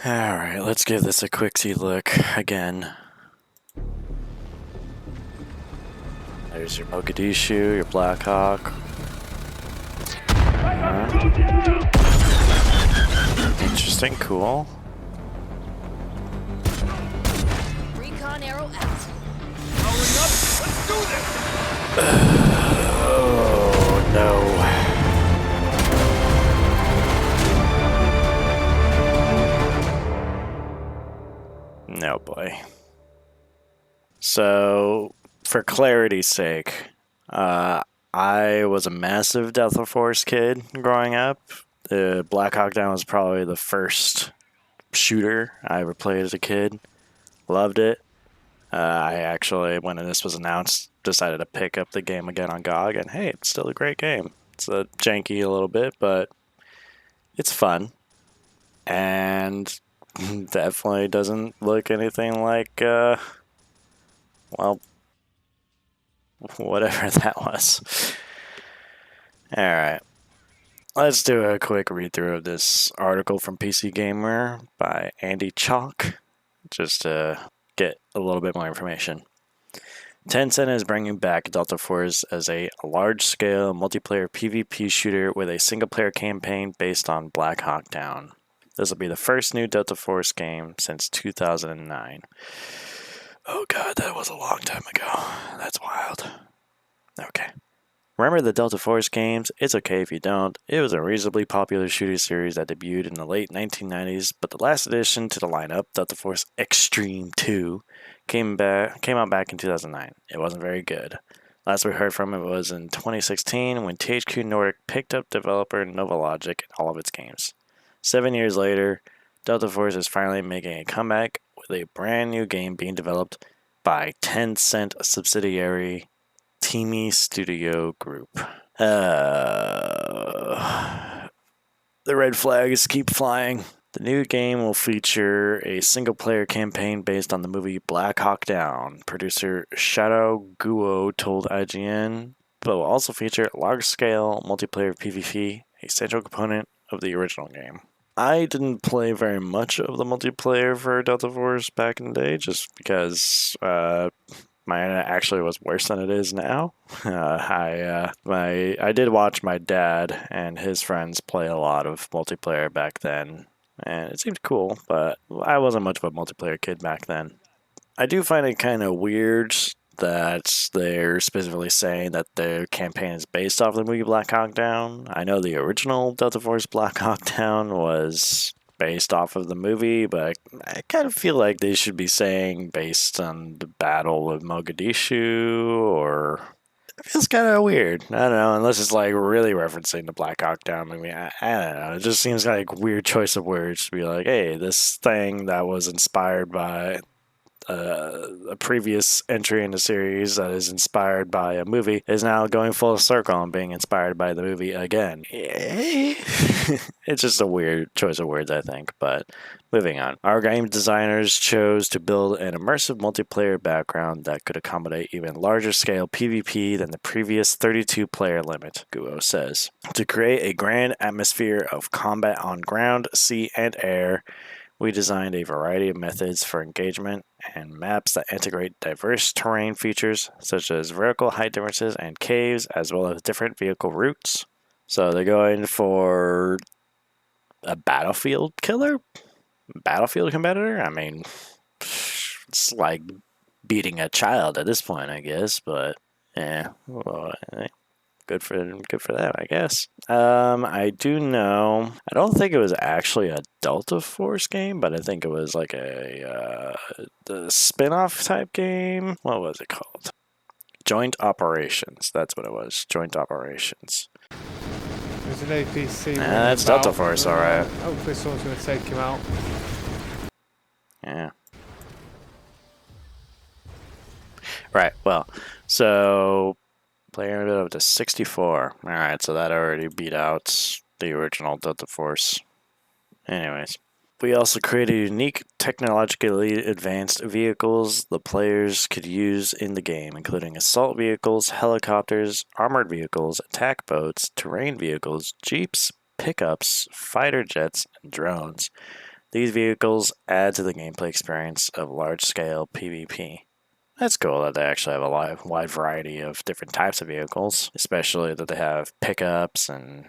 Alright, let's give this a quicksy look again. There's your Mogadishu, your Blackhawk. Interesting, cool. Recon arrow out. Powering up. Let's do this. Oh no. No boy. So, for clarity's sake, I was a massive Delta Force kid growing up. The Black Hawk Down was probably the first shooter I ever played as a kid. Loved it. I actually, when this was announced, decided to pick up the game again on GOG, and hey, it's still a great game. It's janky a little bit, but it's fun. And definitely doesn't look anything like, well, whatever that was. Alright. Let's do a quick read through of this article from PC Gamer by Andy Chalk, just to get a little bit more information. Tencent is bringing back Delta Force as a large-scale multiplayer PvP shooter with a single-player campaign based on Black Hawk Down. This will be the first new Delta Force game since 2009. Oh god, that was a long time ago. That's wild. Okay. Remember the Delta Force games? It's okay if you don't. It was a reasonably popular shooter series that debuted in the late 1990s, but the last addition to the lineup, Delta Force Extreme 2, came out back in 2009. It wasn't very good. Last we heard from it was in 2016 when THQ Nordic picked up developer Novalogic in all of its games. 7 years later, Delta Force is finally making a comeback with a brand new game being developed by Tencent subsidiary Teamy Studio Group. The red flags keep flying. The new game will feature a single-player campaign based on the movie Black Hawk Down. Producer Shadow Guo told IGN, but will also feature large-scale multiplayer PvP, a central component of the original game. I didn't play very much of the multiplayer for Delta Force back in the day, just because my internet actually was worse than it is now. I did watch my dad and his friends play a lot of multiplayer back then, and it seemed cool, but I wasn't much of a multiplayer kid back then. I do find it kind of weird that they're specifically saying that their campaign is based off the movie Black Hawk Down. I know the original Delta Force Black Hawk Down was based off of the movie, but I kind of feel like they should be saying based on the Battle of Mogadishu, or it feels kind of weird. I don't know, unless it's like really referencing the Black Hawk Down movie. I don't know. It just seems like a weird choice of words to be like, hey, this thing that was inspired by a previous entry in the series that is inspired by a movie is now going full circle and being inspired by the movie again. It's just a weird choice of words, I think, but moving on. Our game designers chose to build an immersive multiplayer background that could accommodate even larger scale PvP than the previous 32 player limit, Guo says. To create a grand atmosphere of combat on ground, sea, and air, we designed a variety of methods for engagement and maps that integrate diverse terrain features such as vertical height differences and caves, as well as different vehicle routes. So they're going for a battlefield killer? Battlefield competitor? I mean, it's like beating a child at this point, I guess, but yeah, well, good for them, I guess. I do know. I don't think it was actually a Delta Force game, but I think it was like the spin-off type game. What was it called? Joint Operations. That's what it was. Joint Operations. There's an APC. That's Delta Force, all right. Hopefully someone's going to take him out. Yeah. Right. Well, so player up to 64. Alright, so that already beat out the original Delta Force. Anyways. We also created unique, technologically advanced vehicles the players could use in the game, including assault vehicles, helicopters, armored vehicles, attack boats, terrain vehicles, jeeps, pickups, fighter jets, and drones. These vehicles add to the gameplay experience of large-scale PvP. That's cool that they actually have a wide variety of different types of vehicles, especially that they have pickups and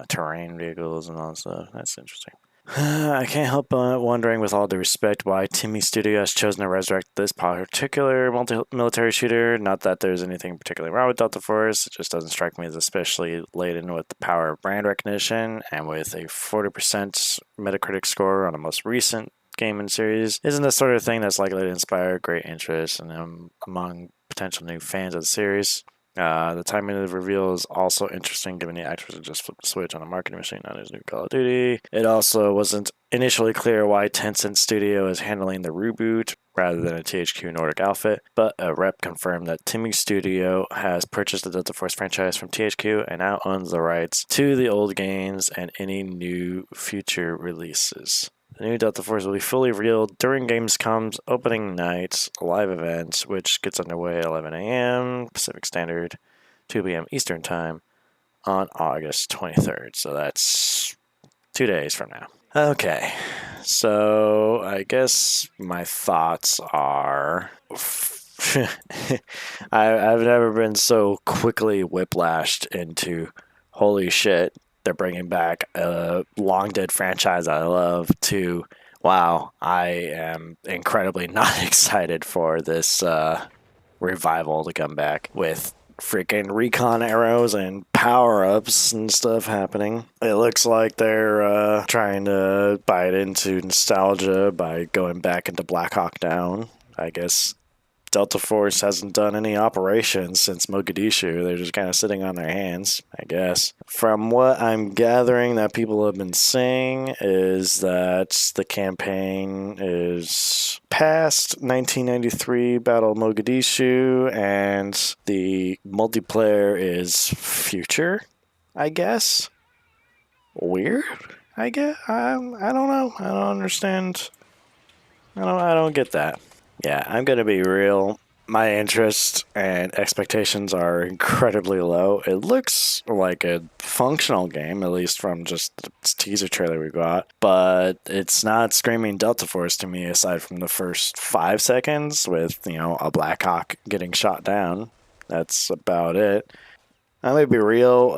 terrain vehicles and all that stuff. That's interesting. I can't help but wondering, with all due respect, why Timmy Studio has chosen to resurrect this particular military shooter. Not that there's anything particularly wrong with Delta Force, it just doesn't strike me as especially laden with the power of brand recognition, and with a 40% Metacritic score on the most recent game in series, isn't the sort of thing that's likely to inspire great interest among potential new fans of the series. The timing of the reveal is also interesting, given the actors had just flipped the switch on a marketing machine on his new Call of Duty. It also wasn't initially clear why Tencent Studio is handling the reboot rather than a THQ Nordic outfit, but a rep confirmed that Timmy Studio has purchased the Delta Force franchise from THQ and now owns the rights to the old games and any new future releases. The new Delta Force will be fully revealed during Gamescom's opening night live event, which gets underway at 11 a.m. Pacific Standard, 2 p.m. Eastern Time on August 23rd. So that's 2 days from now. Okay, so I guess my thoughts are... I've never been so quickly whiplashed into, holy shit, they're bringing back a long dead franchise I love, to, wow, I am incredibly not excited for this revival to come back with freaking recon arrows and power-ups and stuff happening. It looks like they're trying to bite into nostalgia by going back into Black Hawk Down. I guess Delta Force hasn't done any operations since Mogadishu. They're just kind of sitting on their hands, I guess. From what I'm gathering that people have been saying is that the campaign is past 1993 Battle of Mogadishu and the multiplayer is future, I guess. Weird, I guess. I don't know. I don't understand. I don't get that. Yeah, I'm going to be real. My interest and expectations are incredibly low. It looks like a functional game, at least from just the teaser trailer we got, but it's not screaming Delta Force to me aside from the first 5 seconds with, a Black Hawk getting shot down. That's about it. I may be real.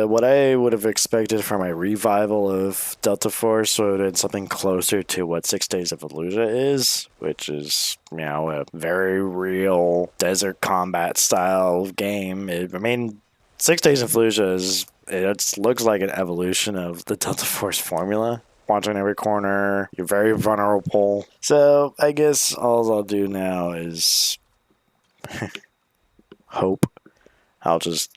What I would have expected from a revival of Delta Force would have been something closer to what 6 Days of Fallujah is, which is, a very real desert combat style game. 6 Days of Fallujah it looks like an evolution of the Delta Force formula. Watching every corner, you're very vulnerable. So I guess all I'll do now is hope. I'll just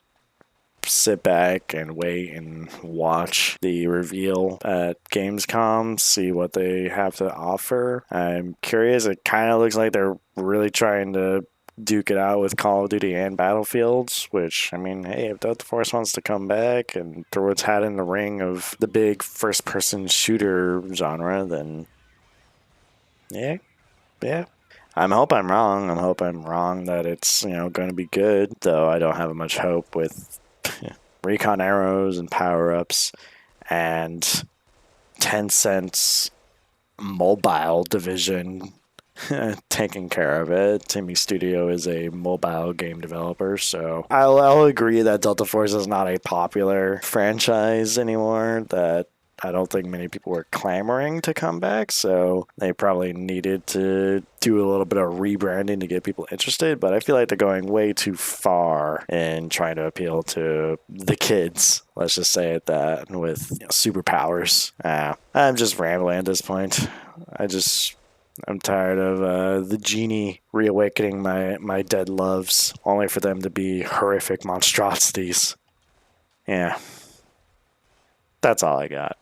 sit back and wait and watch the reveal at Gamescom, see what they have to offer. I'm curious. It kind of looks like they're really trying to duke it out with Call of Duty and Battlefields, which, hey, if Delta Force wants to come back and throw its hat in the ring of the big first-person shooter genre, then yeah. I hope I'm wrong. I hope I'm wrong that it's, going to be good, though I don't have much hope with recon arrows and power-ups and Tencent's mobile division taking care of it. Timmy Studio is a mobile game developer, so I'll agree that Delta Force is not a popular franchise anymore, that I don't think many people were clamoring to come back, so they probably needed to do a little bit of rebranding to get people interested, but I feel like they're going way too far in trying to appeal to the kids, let's just say it that, with superpowers. I'm just rambling at this point. I'm tired of the genie reawakening my dead loves, only for them to be horrific monstrosities. Yeah. That's all I got.